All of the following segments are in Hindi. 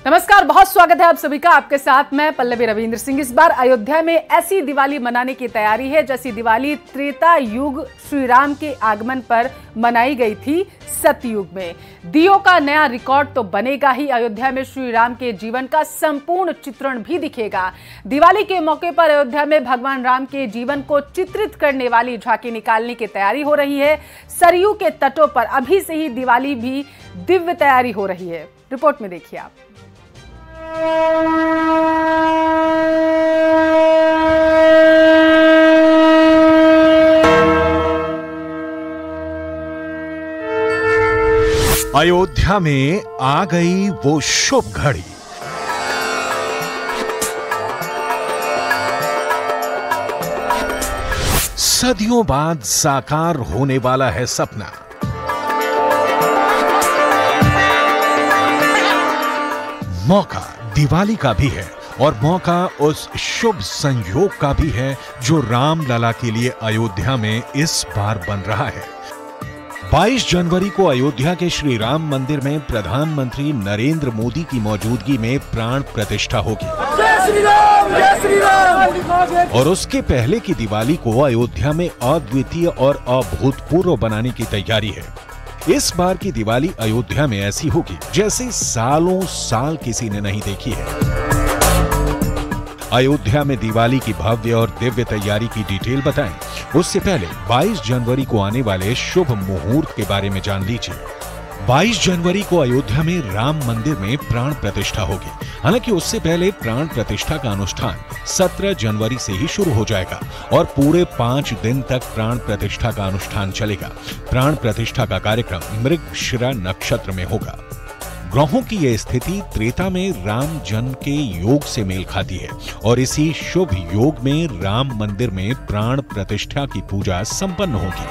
नमस्कार, बहुत स्वागत है आप सभी का। आपके साथ मैं पल्लवी रविंद्र सिंह। इस बार अयोध्या में ऐसी दिवाली मनाने की तैयारी है जैसी दिवाली त्रेता युग श्री राम के आगमन पर मनाई गई थी सतयुग में। दियों का नया रिकॉर्ड तो बनेगा ही, अयोध्या में श्री राम के जीवन का संपूर्ण चित्रण भी दिखेगा। दिवाली के मौके पर अयोध्या में भगवान राम के जीवन को चित्रित करने वाली झांकी निकालने की तैयारी हो रही है। सरयू के तटों पर अभी से ही दिवाली भी दिव्य तैयारी हो रही है। रिपोर्ट में देखिए आप। अयोध्या में आ गई वो शुभ घड़ी। सदियों बाद साकार होने वाला है सपना। मौका दिवाली का भी है और मौका उस शुभ संयोग का भी है जो रामलला के लिए अयोध्या में इस बार बन रहा है। 22 जनवरी को अयोध्या के श्री राम मंदिर में प्रधानमंत्री नरेंद्र मोदी की मौजूदगी में प्राण प्रतिष्ठा होगी। जय श्री राम, जय श्री राम। और उसके पहले की दिवाली को अयोध्या में अद्वितीय और अभूतपूर्व बनाने की तैयारी है। इस बार की दिवाली अयोध्या में ऐसी होगी जैसे सालों साल किसी ने नहीं देखी है। अयोध्या में दिवाली की भव्य और दिव्य तैयारी की डिटेल बताएं, उससे पहले 22 जनवरी को आने वाले शुभ मुहूर्त के बारे में जान लीजिए। 22 जनवरी को अयोध्या में राम मंदिर में प्राण प्रतिष्ठा होगी। हालांकि उससे पहले प्राण प्रतिष्ठा का अनुष्ठान 17 जनवरी से ही शुरू हो जाएगा और पूरे 5 दिन तक प्राण प्रतिष्ठा का अनुष्ठान चलेगा। प्राण प्रतिष्ठा का कार्यक्रम मृगशिरा नक्षत्र में होगा। ग्रहों की यह स्थिति त्रेता में राम जन्म के योग से मेल खाती है और इसी शुभ योग में राम मंदिर में प्राण प्रतिष्ठा की पूजा संपन्न होगी।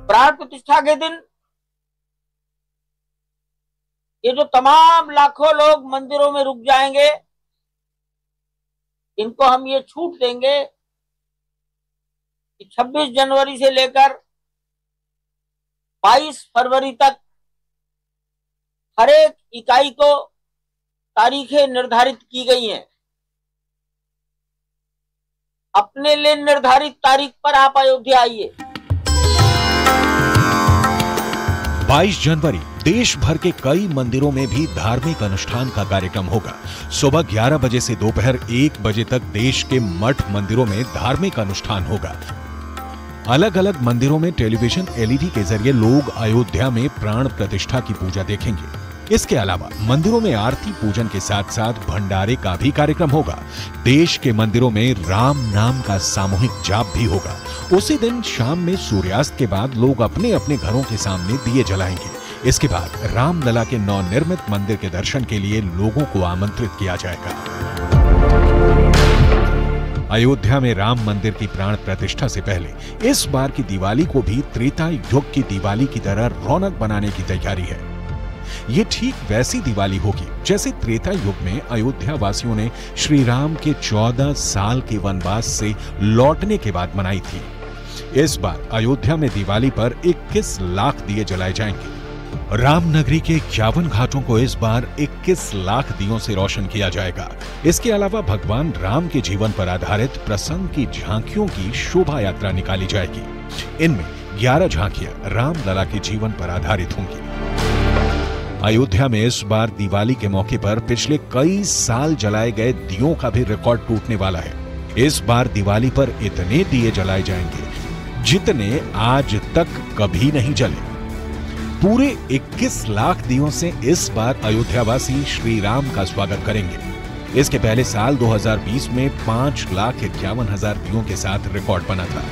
प्राण प्रतिष्ठा के दिन ये जो तमाम लाखों लोग मंदिरों में रुक जाएंगे, इनको हम ये छूट देंगे कि 26 जनवरी से लेकर 22 फरवरी तक हर एक इकाई को तारीखें निर्धारित की गई हैं। अपने लिए निर्धारित तारीख पर आप अयोध्या आइए। 22 जनवरी देश भर के कई मंदिरों में भी धार्मिक अनुष्ठान का कार्यक्रम होगा। सुबह 11 बजे से दोपहर 1 बजे तक देश के मठ मंदिरों में धार्मिक अनुष्ठान होगा। अलग अलग मंदिरों में टेलीविजन एलईडी के जरिए लोग अयोध्या में प्राण प्रतिष्ठा की पूजा देखेंगे। इसके अलावा मंदिरों में आरती पूजन के साथ साथ भंडारे का भी कार्यक्रम होगा। देश के मंदिरों में राम नाम का सामूहिक जाप भी होगा। उसी दिन शाम में सूर्यास्त के बाद लोग अपने अपने घरों के सामने दिए जलाएंगे। इसके बाद रामलला के नवनिर्मित मंदिर के दर्शन के लिए लोगों को आमंत्रित किया जाएगा। अयोध्या में राम मंदिर की प्राण प्रतिष्ठा से पहले इस बार की दिवाली को भी त्रेता युग की दिवाली की तरह रौनक बनाने की तैयारी है। ये ठीक वैसी दिवाली होगी जैसे त्रेता युग में अयोध्या वासियों ने श्री राम के 14 साल के वनवास से लौटने के बाद मनाई थी। इस बार अयोध्या में दिवाली पर 21 लाख दिए जलाए जाएंगे। रामनगरी के 51 घाटों को इस बार 21 लाख दियों से रोशन किया जाएगा। इसके अलावा भगवान राम के जीवन पर आधारित प्रसंग की झांकियों की शोभा यात्रा निकाली जाएगी। इनमें 11 झांकियां रामलला के जीवन पर आधारित होंगी। अयोध्या में इस बार दिवाली के मौके पर पिछले कई साल जलाए गए दियों का भी रिकॉर्ड टूटने वाला है। इस बार दिवाली पर इतने दिए जलाए जाएंगे जितने आज तक कभी नहीं जले। पूरे 21 लाख दियों से इस बार अयोध्यावासी श्री राम का स्वागत करेंगे। इसके पहले साल 2020 में 5,51,000 दियों के साथ रिकॉर्ड बना था।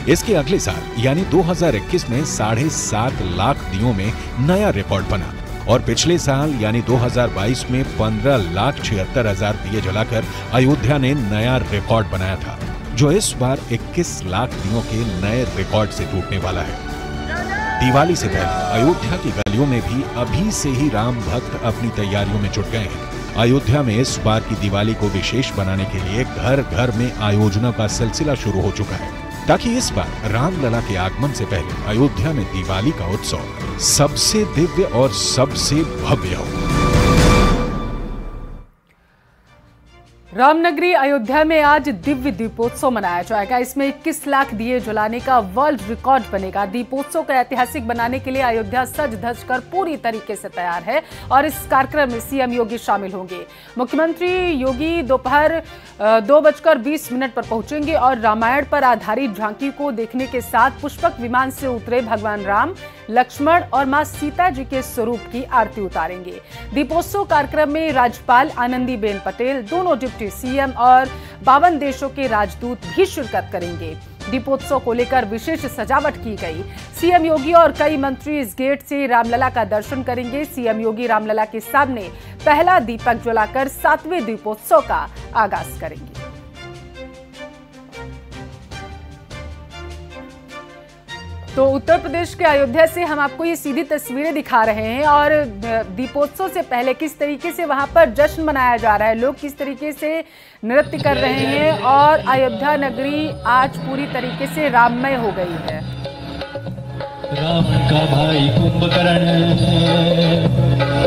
इसके अगले साल यानी 2021 में 7.5 लाख दियों में नया रिकॉर्ड बना और पिछले साल यानी 2022 में 15,76,000 दिए जलाकर अयोध्या ने नया रिकॉर्ड बनाया था, जो इस बार 21 लाख दियों के नए रिकॉर्ड से टूटने वाला है। दिवाली से पहले अयोध्या की गलियों में भी अभी से ही राम भक्त अपनी तैयारियों में जुट गए हैं। अयोध्या में इस बार की दिवाली को विशेष बनाने के लिए घर घर में आयोजनों का सिलसिला शुरू हो चुका है। ताकि इस बार रामलला के आगमन से पहले अयोध्या में दिवाली का उत्सव सबसे दिव्य और सबसे भव्य हो। रामनगरी अयोध्या में आज दिव्य दीपोत्सव मनाया जाएगा। इसमें 21 लाख दिए जलाने का वर्ल्ड रिकॉर्ड बनेगा। दीपोत्सव को ऐतिहासिक बनाने के लिए अयोध्या सज धज कर पूरी तरीके से तैयार है और इस कार्यक्रम में सीएम योगी शामिल होंगे। मुख्यमंत्री योगी दोपहर 2:20 पर पहुंचेंगे और रामायण पर आधारित झांकी को देखने के साथ पुष्पक विमान से उतरे भगवान राम, लक्ष्मण और मां सीता जी के स्वरूप की आरती उतारेंगे। दीपोत्सव कार्यक्रम में राज्यपाल आनंदीबेन पटेल, दोनों डिप्टी सीएम और 52 देशों के राजदूत भी शिरकत करेंगे। दीपोत्सव को लेकर विशेष सजावट की गई। सीएम योगी और कई मंत्री इस गेट से रामलला का दर्शन करेंगे। सीएम योगी रामलला के सामने पहला दीपक जलाकर 7वें दीपोत्सव का आगाज करेंगे। तो उत्तर प्रदेश के अयोध्या से हम आपको ये सीधी तस्वीरें दिखा रहे हैं और दीपोत्सव से पहले किस तरीके से वहां पर जश्न मनाया जा रहा है, लोग किस तरीके से नृत्य कर रहे हैं और अयोध्या नगरी आज पूरी तरीके से राममय हो गई है। रावण का भाई कुंभकर्ण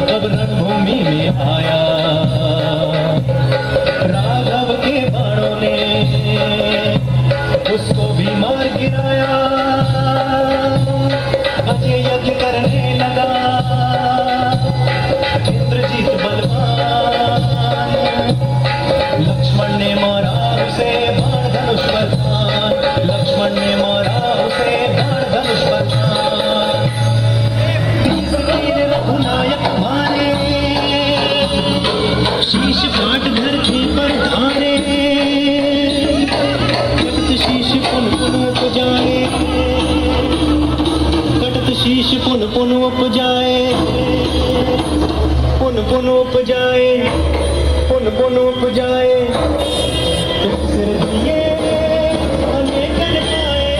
अब रणभूमि में आया, राघव के बाणों ने उसको भी मार गिराया, अजय यज्ञ करने लगा इंद्रजीत बलवान, लक्ष्मण ने मारा उसे बाण धनुष बलवान, लक्ष्मण ने मारा उसे बाण धनुष बलवान, रघुनायक मारे शीश पाट धरती पर ढारे, शीश पुन पुन उपजाए, कटत शीश पुन पुन उपजाए, पुन पुन उपजाए, पुन पुन उपजाए, सिर दिए अनेक पाए,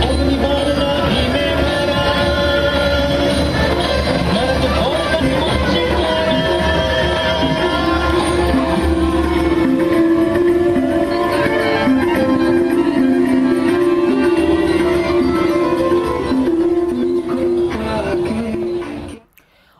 अग्निबाण नाभि में मारा, नरक भौंकन मुझ मारा।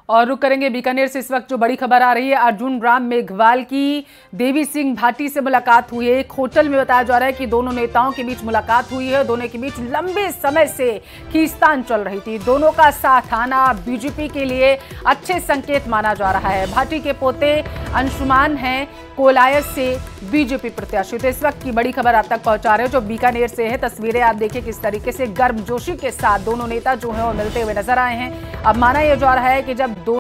और रुक करेंगे बीकानेर से। इस वक्त जो बड़ी खबर आ रही है, अर्जुन राम मेघवाल की देवी सिंह भाटी से मुलाकात हुई है। एक होटल में बताया जा रहा है कि दोनों नेताओं के बीच मुलाकात हुई है। दोनों के बीच लंबे समय से खींचतान चल रही थी। दोनों का साथ आना बीजेपी के लिए अच्छे संकेत माना जा रहा है। भाटी के पोते अंशुमान हैं कोलायत से बीजेपी प्रत्याशी। तो इस वक्त की बड़ी खबर आप तक पहुंचा रहे हो जो बीकानेर से है। तस्वीरें आप देखिए किस तरीके से गर्मजोशी के साथ दोनों नेता जो है वो मिलते हुए नजर आए हैं। अब माना यह जा रहा है कि जब